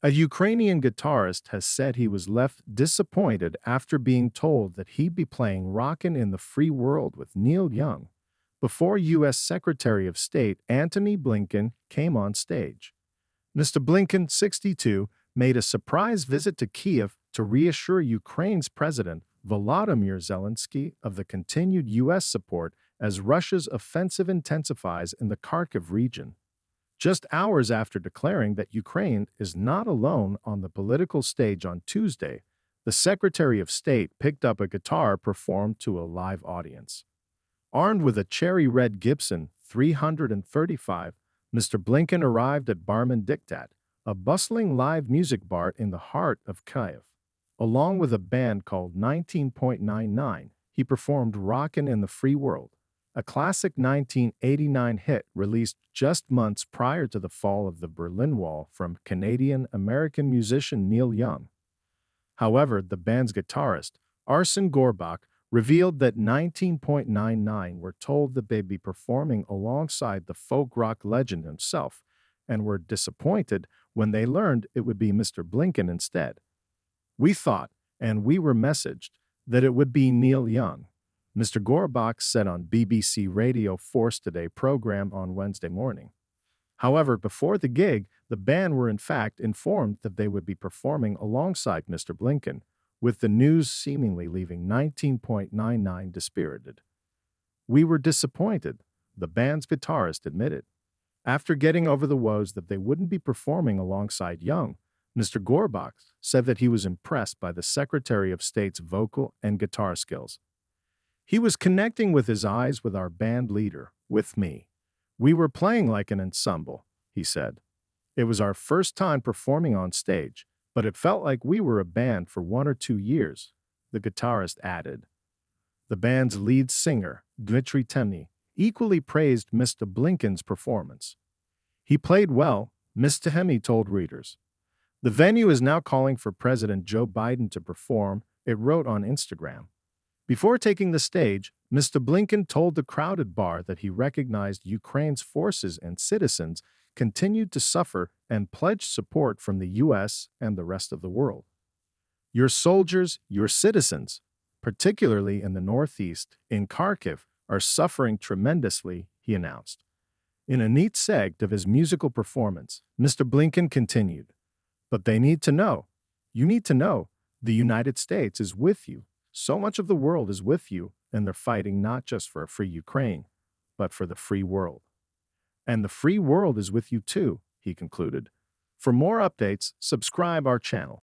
A Ukrainian guitarist has said he was left disappointed after being told that he'd be playing Rockin' in the Free World with Neil Young before U.S. Secretary of State Antony Blinken came on stage. Mr. Blinken, 62, made a surprise visit to Kiev to reassure Ukraine's President Volodymyr Zelensky of the continued U.S. support as Russia's offensive intensifies in the Kharkiv region. Just hours after declaring that Ukraine is not alone on the political stage on Tuesday, the Secretary of State picked up a guitar performed to a live audience. Armed with a cherry-red Gibson 335, Mr. Blinken arrived at Barman Diktat, a bustling live music bar in the heart of Kyiv. Along with a band called 19.99, he performed Rockin' in the Free World, a classic 1989 hit released just months prior to the fall of the Berlin Wall from Canadian-American musician Neil Young. However, the band's guitarist, Arsen Gorbach, revealed that 19.99 were told that they'd be performing alongside the folk rock legend himself, and were disappointed when they learned it would be Mr. Blinken instead. "We thought, and we were messaged, that it would be Neil Young," Mr. Gorbach said on BBC Radio 4's Today program on Wednesday morning. However, before the gig, the band were in fact informed that they would be performing alongside Mr. Blinken, with the news seemingly leaving 19.99 dispirited. "We were disappointed," the band's guitarist admitted. After getting over the woes that they wouldn't be performing alongside Young, Mr. Gorbach said that he was impressed by the Secretary of State's vocal and guitar skills. "He was connecting with his eyes with our band leader, with me. We were playing like an ensemble," he said. "It was our first time performing on stage, but it felt like we were a band for 1 or 2 years," the guitarist added. The band's lead singer, Dmitry Temny, equally praised Mr. Blinken's performance. "He played well," Mr. Temny told readers. "The venue is now calling for President Joe Biden to perform," it wrote on Instagram. Before taking the stage, Mr. Blinken told the crowded bar that he recognized Ukraine's forces and citizens continued to suffer and pledged support from the U.S. and the rest of the world. "Your soldiers, your citizens, particularly in the Northeast, in Kharkiv, are suffering tremendously," he announced. In a neat seg of his musical performance, Mr. Blinken continued, "But they need to know. You need to know. The United States is with you. So much of the world is with you, and they're fighting not just for a free Ukraine, but for the free world. And the free world is with you too," he concluded. For more updates, subscribe our channel.